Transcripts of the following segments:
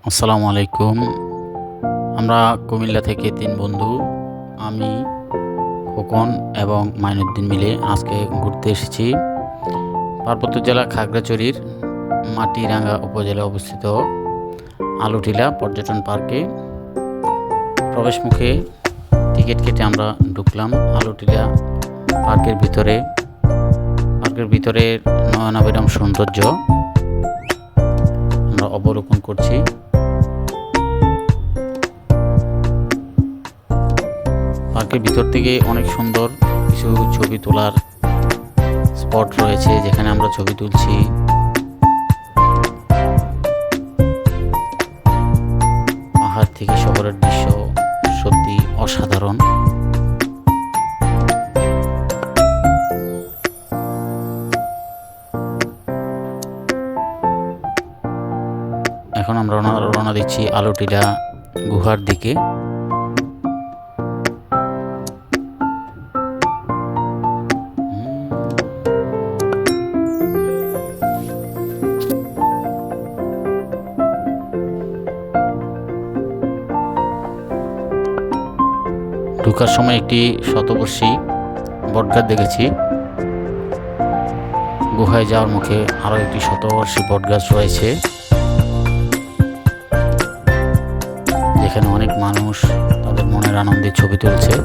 আসসালামু আলাইকুম। আমরা কুমিল্লা থেকে ৩ বন্ধু, আমি, খোকন এবং মাইনুদ্দিন মিলে আজকে ঘুরতে এসেছি পার্বত্য জেলা খাগড়াছড়ির মাটিরাঙ্গা উপজেলায় অবস্থিত আলুটিলা পর্যটন পার্কে। প্রবেশমুখে টিকিট কেটে আমরা ঢুকলাম আলুটিলা পার্কের ভিতরে। পার্কের ভিতরের নয়নাভিরাম সৌন্দর্য আমরা অবলোকন করছি। পার্কের ভিতর থেকে অনেক সুন্দর কিছু ছবি তোলার স্পট রয়েছে, যেখানে আমরা ছবি তুলছি। পাহাড় থেকে শহরের দৃশ্য সত্যি অসাধারণ। এখন আমরা রওনা দিচ্ছি আলুটিলা গুহার দিকে। ঢোকার সময় একটি শতবর্ষী বটগাছ দেখেছি। গুহায় যাওয়ার মুখে আরও একটি শতবর্ষী বটগাছ রয়েছে, যেখানে অনেক মানুষ তাদের মনের আনন্দে ছবি তুলছে।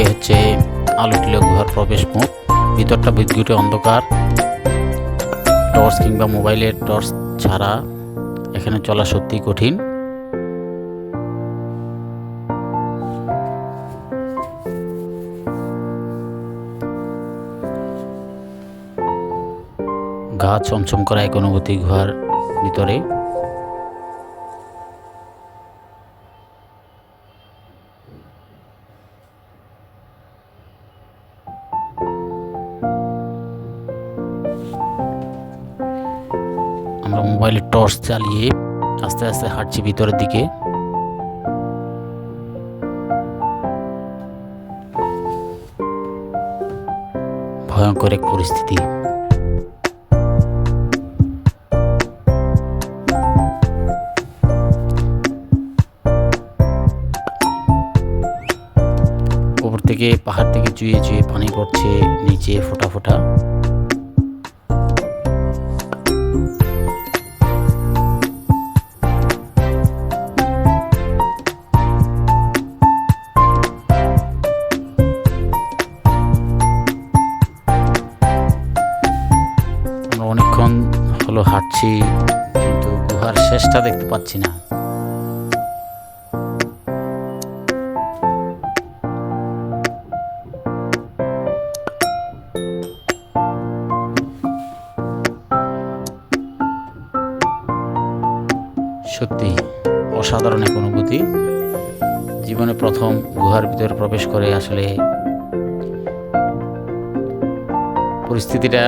এ হচ্ছে আলুটিলা গুহার প্রবেশ মুখ। ভিতরটা বিদ্যুতে অন্ধকার। টর্চ কিংবা মোবাইলের টর্চ ছাড়া এখানে চলা সত্যি কঠিন। গা চমচম করা এক অনুভূতি গুহার ভিতরে। আমরা মোবাইলের টর্চ চালিয়ে আস্তে আস্তে হাঁটছি ভিতরের দিকে। ভয়ঙ্কর এক পরিস্থিতি। উপর থেকে পাহাড় থেকে চুয়ে চুয়ে পানি পড়ছে নিচে ফোঁটা ফোঁটা। অনেকক্ষণ হলো হাঁটছি, কিন্তু গুহার শেষটা দেখতে পাচ্ছি না। সত্যি অসাধারণ এক অনুভূতি। জীবনে প্রথম গুহার ভিতরে প্রবেশ করে আসলে পরিস্থিতিটা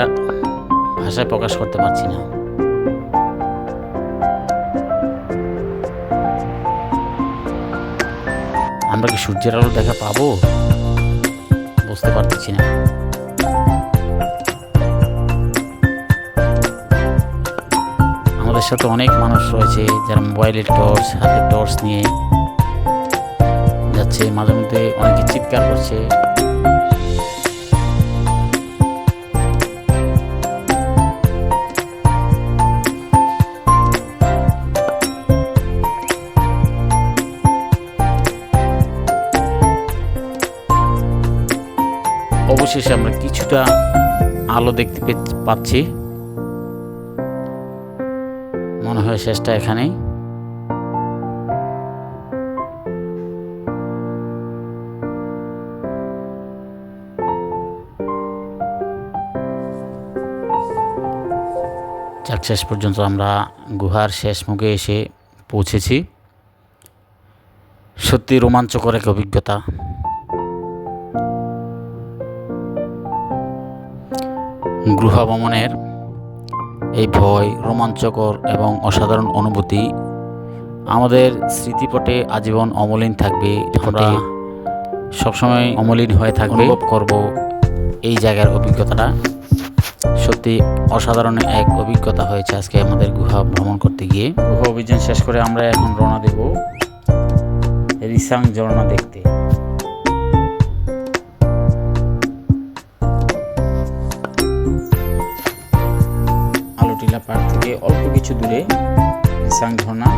ভাষায় প্রকাশ করতে পারছি না। আমরা কি সূর্যের আলো দেখা পাবো বুঝতে পারতেছি না। আমাদের সাথে অনেক মানুষ রয়েছে যারা মোবাইলের টর্চ, হাতের টর্চ নিয়ে যাচ্ছে। মাঝে মধ্যে অনেকে চিৎকার করছে। অবশেষে আমরা কিছুটা আলো দেখতে পাচ্ছি। মনে হয় শেষটা এখানেই। যাক, শেষ পর্যন্ত আমরা গুহার শেষ মুখে এসে পৌঁছেছি। সত্যি রোমাঞ্চকর এক অভিজ্ঞতা। গুহা ভ্রমণের এই ভয়, রোমাঞ্চকর এবং অসাধারণ অনুভূতি আমাদের স্মৃতিপটে আজীবন অমলিন থাকবে। আমরা সবসময় অমলিন হয়ে থাকবে, অনুভব করব এই জায়গার অভিজ্ঞতাটা। সত্যি অসাধারণ এক অভিজ্ঞতা হয়েছে আজকে আমাদের গুহা ভ্রমণ করতে গিয়ে। গুহা অভিযান শেষ করে আমরা এখন রওনা দেব রিসাং ঝর্ণা দেখতে। আলুটিলা পার্ক থেকে অল্প কিছু দূরে রিসাং ঝর্ণা।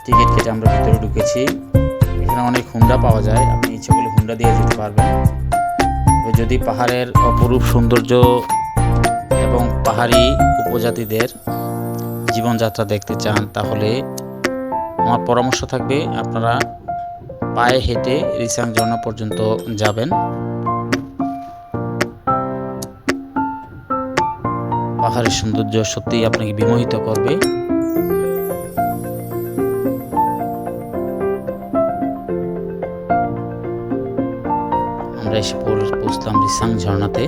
টিকিট কেটে আমরা ভিতরে ঢুকেছি। এখানে অনেক হুন্ডা পাওয়া যায়, আপনি ইচ্ছে করলে হুন্ডা দিয়ে যেতে পারবেন। যদি পাহাড়ের অপরূপ সৌন্দর্য এবং পাহাড়ি উপজাতিদের জীবনযাত্রা দেখতে চান, তাহলে আমার পরামর্শ থাকবে আপনারা পায়ে হেঁটে রিসাং ঝর্ণা পর্যন্ত যাবেন। পাহাড়ের সৌন্দর্য সত্যিই আপনাকে বিমোহিত করবে। আমরা এসে পৌঁছলাম রিসাং ঝর্ণাতে।